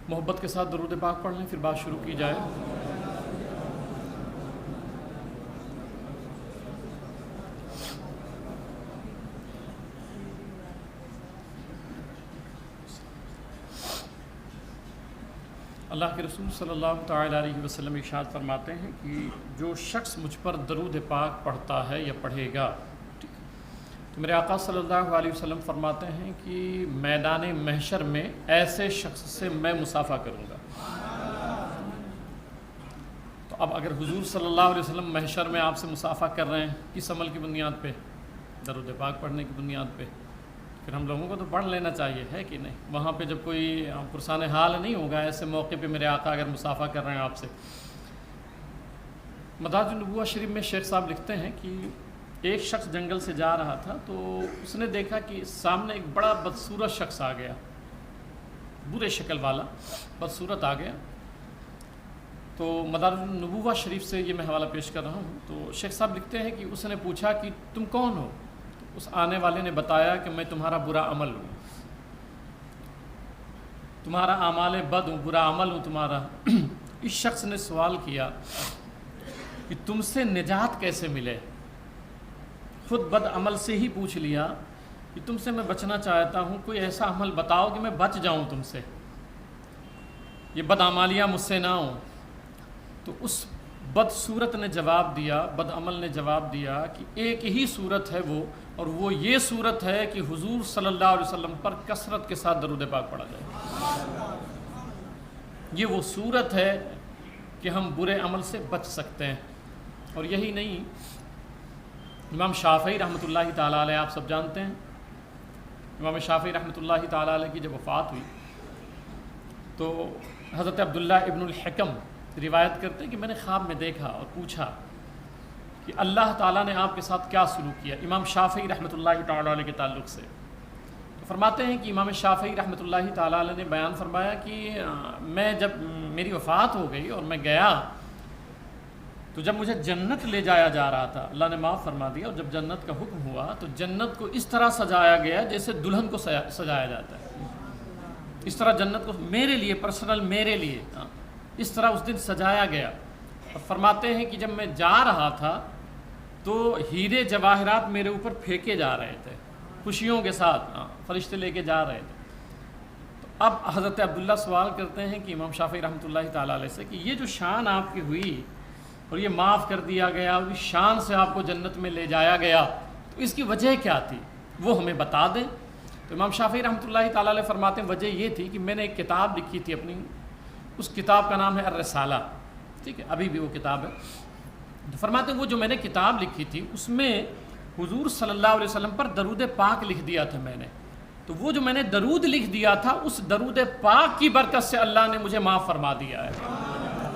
محبت کے ساتھ درود پاک پڑھ لیں، پھر بات شروع کی جائے۔ اللہ کے رسول صلی اللہ تعالیٰ علیہ وسلم ارشاد فرماتے ہیں کہ جو شخص مجھ پر درود پاک پڑھتا ہے یا پڑھے گا، تو میرے آقا صلی اللہ علیہ وسلم فرماتے ہیں کہ میدان محشر میں ایسے شخص سے میں مصافحہ کروں گا۔ تو اب اگر حضور صلی اللہ علیہ وسلم محشر میں آپ سے مصافحہ کر رہے ہیں، کس عمل کی بنیاد پہ؟ درود پاک پڑھنے کی بنیاد پہ۔ پھر ہم لوگوں کو تو پڑھ لینا چاہیے، ہے کہ نہیں؟ وہاں پہ جب کوئی پرسان حال نہیں ہوگا، ایسے موقع پہ میرے آقا اگر مصافحہ کر رہے ہیں آپ سے۔ مدارج النبوہ شریف میں شیخ صاحب لکھتے ہیں کہ ایک شخص جنگل سے جا رہا تھا، تو اس نے دیکھا کہ سامنے ایک بڑا بدصورت شخص آ گیا، برے شکل والا بدصورت آ گیا۔ تو مدارج النبوہ شریف سے یہ میں حوالہ پیش کر رہا ہوں۔ تو شیخ صاحب لکھتے ہیں کہ اس نے پوچھا کہ تم کون ہو؟ اس آنے والے نے بتایا کہ میں تمہارا برا عمل ہوں، تمہارا اعمال بد ہوں، برا عمل ہوں تمہارا۔ اس شخص نے سوال کیا کہ تم سے نجات کیسے ملے؟ خود بد عمل سے ہی پوچھ لیا کہ تم سے میں بچنا چاہتا ہوں، کوئی ایسا عمل بتاؤ کہ میں بچ جاؤں تم سے، یہ بد اعمالیاں مجھ سے نہ ہوں۔ تو اس بد صورت نے جواب دیا، بد عمل نے جواب دیا کہ ایک ہی صورت ہے وہ، اور وہ یہ صورت ہے کہ حضور صلی اللہ علیہ وسلم پر کثرت کے ساتھ درود پاک پڑھا جائے۔ یہ وہ صورت ہے کہ ہم برے عمل سے بچ سکتے ہیں۔ اور یہی نہیں، امام شافعی رحمۃ اللہ تعالیٰ علیہ آپ سب جانتے ہیں، امام شافعی رحمۃ اللہ تعالیٰ علیہ کی جب وفات ہوئی تو حضرت عبداللہ ابن الحکم روایت کرتے ہیں کہ میں نے خواب میں دیکھا اور پوچھا کہ اللہ تعالیٰ نے آپ کے ساتھ کیا سلوک کیا، امام شافعی رحمۃ اللہ تعالیٰ علیہ کے تعلق سے۔ تو فرماتے ہیں کہ امام شافعی رحمۃ اللہ تعالیٰ علیہ نے بیان فرمایا کہ میں جب میری وفات ہو گئی اور میں گیا، تو جب مجھے جنت لے جایا جا رہا تھا، اللہ نے معاف فرما دیا، اور جب جنت کا حکم ہوا تو جنت کو اس طرح سجایا گیا جیسے دلہن کو سجایا جاتا ہے، اس طرح جنت کو میرے لیے پرسنل، میرے لیے اس طرح اس دن سجایا گیا۔ اور فرماتے ہیں کہ جب میں جا رہا تھا تو ہیرے جواہرات میرے اوپر پھینکے جا رہے تھے خوشیوں کے ساتھ، فرشتے لے کے جا رہے تھے۔ تو اب حضرت عبداللہ سوال کرتے ہیں کہ امام شافعی رحمۃ اللہ تعالیٰ علیہ سے کہ یہ جو شان آپ کی ہوئی اور یہ معاف کر دیا گیا، اور اس شان سے آپ کو جنت میں لے جایا گیا، تو اس کی وجہ کیا تھی؟ وہ ہمیں بتا دیں۔ تو امام شافعی رحمۃ اللہ تعالیٰ علیہ فرماتے ہیں وجہ یہ تھی کہ میں نے ایک کتاب لکھی تھی اپنی، اس کتاب کا نام ہے الرسالہ، ٹھیک ہے، ابھی بھی وہ کتاب ہے۔ تو فرماتے ہیں وہ جو میں نے کتاب لکھی تھی اس میں حضور صلی اللہ علیہ وسلم پر درود پاک لکھ دیا تھا میں نے، تو وہ جو میں نے درود لکھ دیا تھا اس درود پاک کی برکت سے اللہ نے مجھے معاف فرما دیا ہے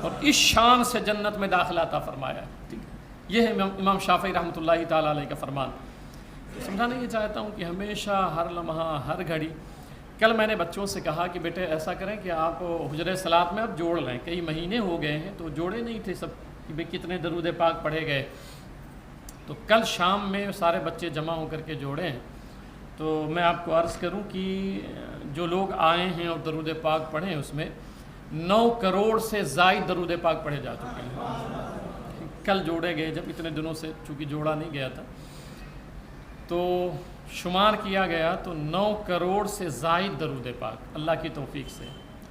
اور اس شان سے جنت میں داخلہ عطا فرمایا ہے، ٹھیک ہے۔ یہ ہے امام شافعی رحمۃ اللہ تعالیٰ علیہ کا فرمان۔ سمجھانا یہ چاہتا ہوں کہ ہمیشہ، ہر لمحہ، ہر گھڑی، کل میں نے بچوں سے کہا کہ بیٹے ایسا کریں کہ آپ حجرِ صلاۃ میں اب جوڑ لیں، کئی مہینے ہو گئے ہیں تو جوڑے نہیں تھے سب کہ بھئی کتنے درود پاک پڑھے گئے۔ تو کل شام میں سارے بچے جمع ہو کر کے جوڑیں، تو میں آپ کو عرض کروں کہ جو لوگ آئے ہیں اور درود پاک پڑھیں اس میں 9 کروڑ سے زائد درود پاک پڑھے جا چکے ہیں۔ کل جوڑے گئے جب، اتنے دنوں سے چونکہ جوڑا نہیں گیا تھا، تو شمار کیا گیا تو 9 کروڑ سے زائد درود پاک اللہ کی توفیق سے۔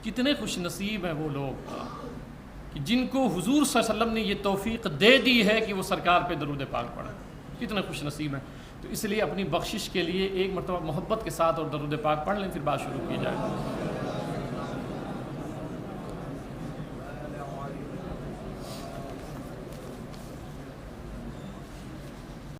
کتنے خوش نصیب ہیں وہ لوگ کہ جن کو حضور صلی اللہ علیہ وسلم نے یہ توفیق دے دی ہے کہ وہ سرکار پہ درود پاک پڑھیں، کتنے خوش نصیب ہیں۔ تو اس لیے اپنی بخشش کے لیے ایک مرتبہ محبت کے ساتھ اور درود پاک پڑھ لیں، پھر بات شروع کی جائے۔